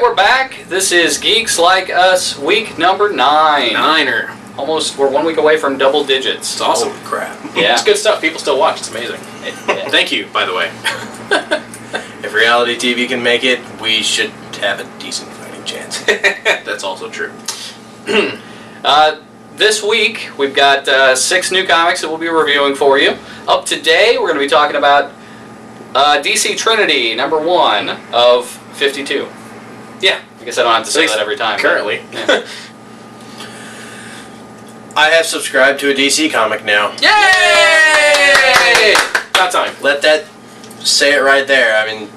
we're back. This is Geeks Like Us, week number 9. Niner. Almost, we're 1 week away from double digits. It's awesome. Holy crap. Yeah. It's good stuff. People still watch. It's amazing. Yeah. Thank you, by the way. If reality TV can make it, we should have a decent fighting chance. That's also true. This week, we've got 6 new comics that we'll be reviewing for you. Up today, we're going to be talking about DC Trinity, number 1 of 52. Yeah. I guess I don't have to say that every time. Currently. Yeah. I have subscribed to a DC comic now. Yay! About time. Let that say it right there. I mean,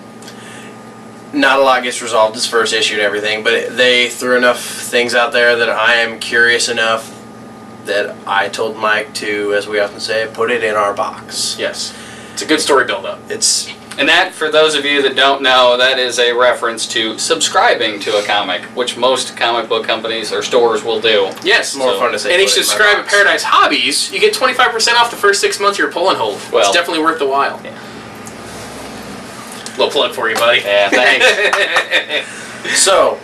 not a lot gets resolved this first issue and everything, but they threw enough things out there that I am curious enough that I told Mike to, as we often say, put it in our box. Yes. It's a good story build-up. It's... And that, for those of you that don't know, that is a reference to subscribing to a comic, which most comic book companies or stores will do. Yes. more fun to say. And if put you it in my subscribe to box. Paradise Hobbies, you get 25% off the first 6 months of your pull and hold. Well, it's definitely worth the while. Yeah. Little plug for you, buddy. Yeah, thanks. So,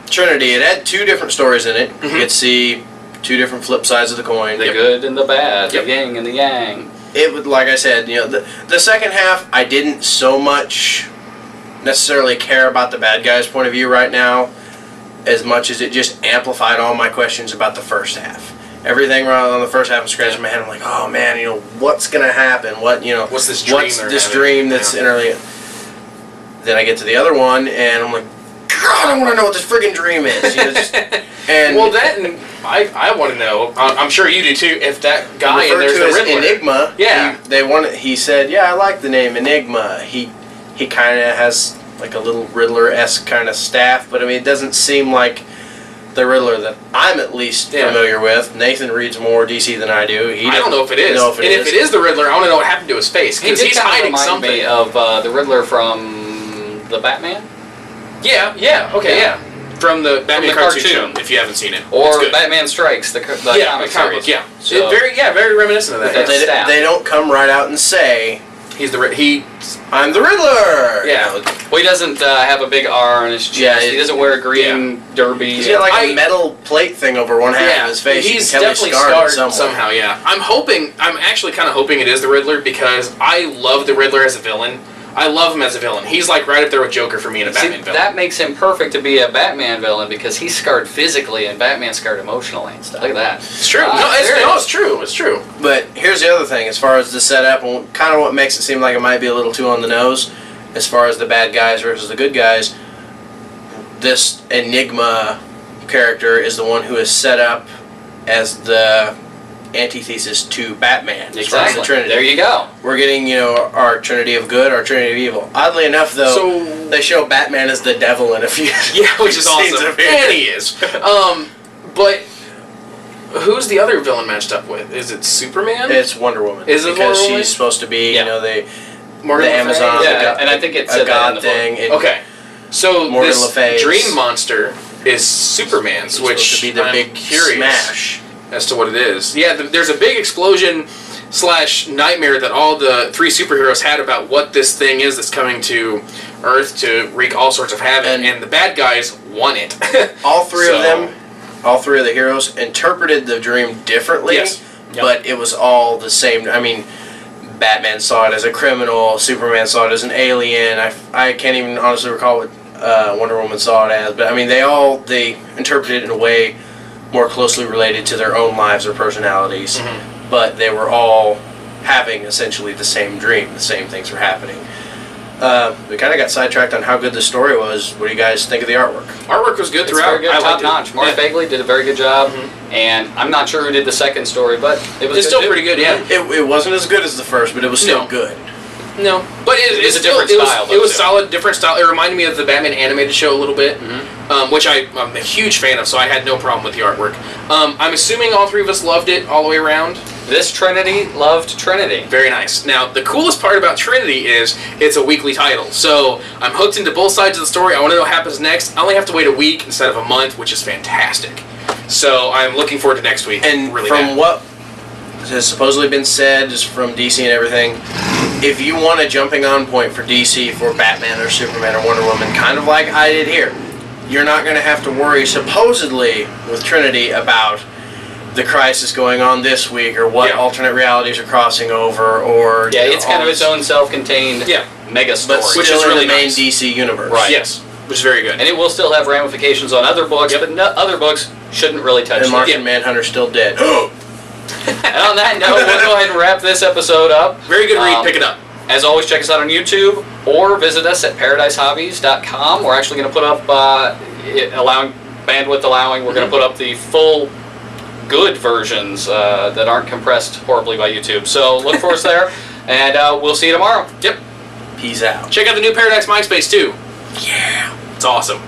Trinity, it had 2 different stories in it. You could see 2 different flip sides of the coin. The good and the bad, Yep. the yin and the yang. It would, like I said, you know, the second half, I didn't so much necessarily care about the bad guy's point of view right now, as much as it just amplified all my questions about the first half. Everything around on the first half, I'm scratching my head. I'm like, oh man, you know, what's gonna happen? What, you know, What's this dream What's they're this having? dream that's interrelated? Then I get to the other one, and I'm like, God, I want to know what this friggin' dream is. You know, just, and Well, that and I want to know. I'm sure you do too. If that guy in referred there's to the as Riddler. Enigma. Yeah. He said, yeah, I like the name Enigma. He kind of has like a little Riddler-esque kind of staff, but I mean, it doesn't seem like the Riddler that I'm at least familiar with. Nathan reads more DC than I do. I don't know if it is. Know if it if it is the Riddler, I want to know what happened to his face because he's hiding something. Me of the Riddler from the Batman, Yeah. Okay. Yeah. From the Batman cartoon. if you haven't seen it, or it's good. Batman Strikes, the comic series. Yeah. So, Very reminiscent of that. But Yeah. they don't come right out and say, I'm the Riddler. Yeah. Well, he doesn't have a big R on his chest. Yeah, he doesn't wear a green derby. He's got like a metal plate thing over one half of his face. He's you can tell definitely scarred scarred somehow. Yeah, I'm actually kind of hoping it is the Riddler because I love the Riddler as a villain. I love him as a villain. He's like right up there with Joker for me in a Batman villain. That makes him perfect to be a Batman villain because he's scarred physically and Batman's scarred emotionally and stuff. Look at that. It's true. It's true. It's true. But here's the other thing, as far as the setup, and kind of what makes it seem like it might be a little too on the nose, as far as the bad guys versus the good guys. This Enigma character is the one who is set up as the antithesis to Batman. As far as the Trinity. There you go. We're getting, you know, our Trinity of good, our Trinity of evil. Oddly enough, though, they show Batman as the devil in a few. Yeah, which is awesome. And he is. But who's the other villain matched up with? Is it Superman? It's Wonder Woman. Is it because Wonder Woman? she's supposed to be, you know, the Amazon. Yeah, and I think it's a god thing. Okay, so Morgan Le this Fay's dream monster is Superman's, which supposed to be the I'm big curious smash as to what it is. Yeah, there's a big explosion / nightmare that all the 3 superheroes had about what this thing is that's coming to Earth to wreak all sorts of havoc, and the bad guys won it. all 3 of them, all 3 of the heroes interpreted the dream differently, but it was all the same. I mean, Batman saw it as a criminal, Superman saw it as an alien. I can't even honestly recall what Wonder Woman saw it as, but I mean, they interpreted it in a way more closely related to their own lives or personalities, but they were all having essentially the same dream. The same things were happening. We kind of got sidetracked on how good the story was. What do you guys think of the artwork? Artwork was good throughout. Very good, top notch. Mark Bagley did a very good job, and I'm not sure who did the second story, but it's still pretty good. Yeah, it wasn't as good as the first, but it was still good. No, but it's a different style. It was solid, different style. It reminded me of the Batman animated show a little bit, which I'm a huge fan of, so I had no problem with the artwork. I'm assuming all 3 of us loved it all the way around. This Trinity loved Trinity. Very nice. Now, the coolest part about Trinity is it's a weekly title, so I'm hooked into both sides of the story. I want to know what happens next. I only have to wait a week instead of a month, which is fantastic. So I'm looking forward to next week. And really from what has supposedly been said, just from DC and everything, if you want a jumping on point for DC for Batman or Superman or Wonder Woman, kind of like I did here, you're not going to have to worry, supposedly, with Trinity about the crisis going on this week, or what alternate realities are crossing over, or it's kind of its own self-contained mega story, but still in the main DC universe. Right. Yes, which is very good. And it will still have ramifications on other books, but other books shouldn't really touch. And Martian Manhunter's still dead. And on that note, we'll go ahead and wrap this episode up. Very good read. Pick it up. As always, check us out on YouTube or visit us at paradisehobbies.com. We're actually going to put up, bandwidth allowing, we're going to put up the full good versions that aren't compressed horribly by YouTube. So look for us there, and we'll see you tomorrow. Yep. Peace out. Check out the new Paradise MySpace too. Yeah. It's awesome.